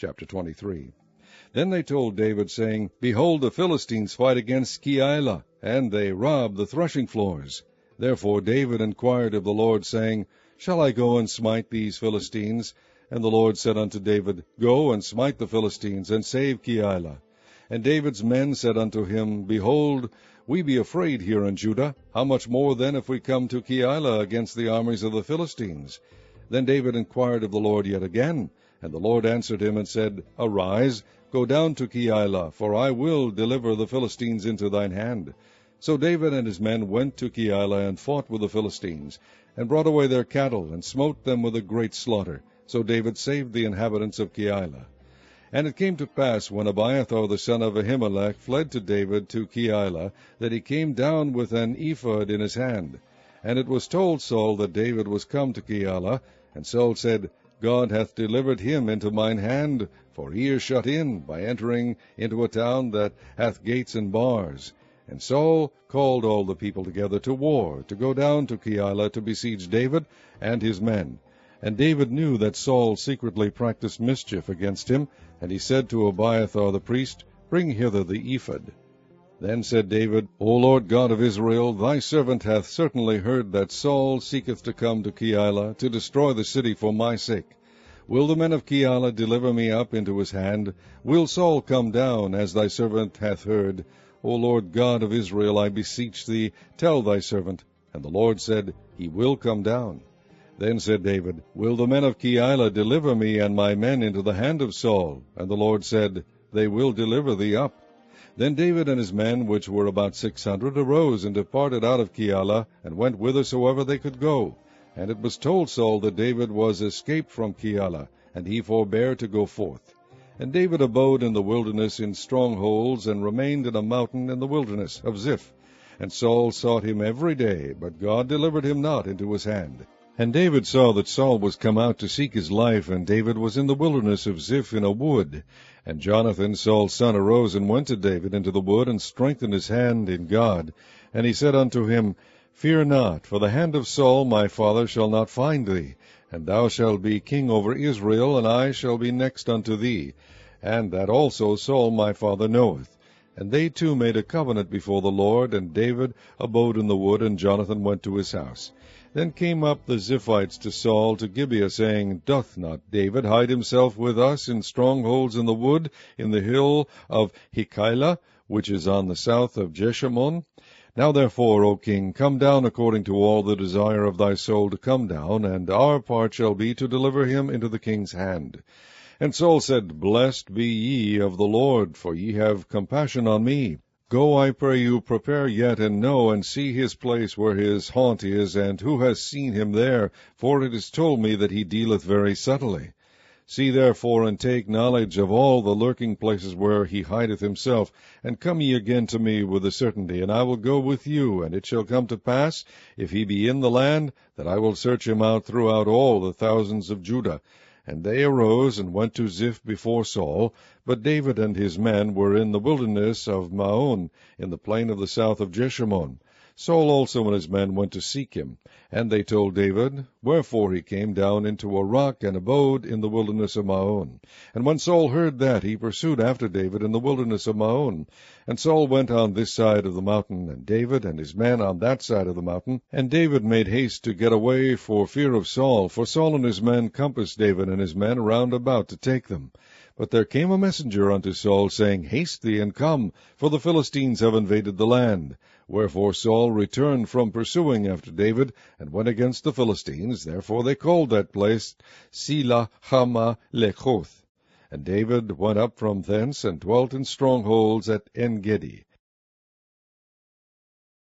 Chapter 23. Then they told David, saying, Behold, the Philistines fight against Keilah, and they rob the threshing floors. Therefore David inquired of the Lord, saying, Shall I go and smite these Philistines? And the Lord said unto David, Go and smite the Philistines, and save Keilah. And David's men said unto him, Behold, we be afraid here in Judah. How much more then if we come to Keilah against the armies of the Philistines? Then David inquired of the Lord yet again. And the Lord answered him and said, Arise, go down to Keilah, for I will deliver the Philistines into thine hand. So David and his men went to Keilah, and fought with the Philistines, and brought away their cattle, and smote them with a great slaughter. So David saved the inhabitants of Keilah. And it came to pass, when Abiathar the son of Ahimelech fled to David to Keilah, that he came down with an ephod in his hand. And it was told Saul that David was come to Keilah. And Saul said, God hath delivered him into mine hand, for he is shut in, by entering into a town that hath gates and bars. And Saul called all the people together to war, to go down to Keilah to besiege David and his men. And David knew that Saul secretly practiced mischief against him, and he said to Abiathar the priest, Bring hither the ephod. Then said David, O Lord God of Israel, thy servant hath certainly heard that Saul seeketh to come to Keilah, to destroy the city for my sake. Will the men of Keilah deliver me up into his hand? Will Saul come down, as thy servant hath heard? O Lord God of Israel, I beseech thee, tell thy servant. And the Lord said, He will come down. Then said David, Will the men of Keilah deliver me and my men into the hand of Saul? And the Lord said, They will deliver thee up. Then David and his men, which were about 600, arose and departed out of Keilah, and went whithersoever they could go. And it was told Saul that David was escaped from Keilah, and he forbare to go forth. And David abode in the wilderness in strongholds, and remained in a mountain in the wilderness of Ziph. And Saul sought him every day, but God delivered him not into his hand. And David saw that Saul was come out to seek his life, and David was in the wilderness of Ziph in a wood. And Jonathan, Saul's son, arose and went to David into the wood, and strengthened his hand in God. And he said unto him, Fear not, for the hand of Saul my father shall not find thee, and thou shalt be king over Israel, and I shall be next unto thee. And that also Saul my father knoweth. And they two made a covenant before the Lord, and David abode in the wood, and Jonathan went to his house. Then came up the Ziphites to Saul to Gibeah, saying, Doth not David hide himself with us in strongholds in the wood, in the hill of Hekeilah, which is on the south of Jeshimon? Now therefore, O king, come down according to all the desire of thy soul to come down, and our part shall be to deliver him into the king's hand. And Saul said, Blessed be ye of the Lord, for ye have compassion on me. Go, I pray you, prepare yet, and know, and see his place where his haunt is, and who has seen him there, for it is told me that he dealeth very subtly. See therefore, and take knowledge of all the lurking places where he hideth himself, and come ye again to me with a certainty, and I will go with you. And it shall come to pass, if he be in the land, that I will search him out throughout all the thousands of Judah. And they arose and went to Ziph before Saul, but David and his men were in the wilderness of Maon, in the plain of the south of Jeshimon. Saul also and his men went to seek him. And they told David, wherefore he came down into a rock, and abode in the wilderness of Maon. And when Saul heard that, he pursued after David in the wilderness of Maon. And Saul went on this side of the mountain, and David and his men on that side of the mountain. And David made haste to get away for fear of Saul, for Saul and his men compassed David and his men round about to take them. But there came a messenger unto Saul, saying, Haste thee, and come, for the Philistines have invaded the land. Wherefore Saul returned from pursuing after David, and went against the Philistines. Therefore they called that place Selah Hama Lechoth. And David went up from thence, and dwelt in strongholds at En-gedi.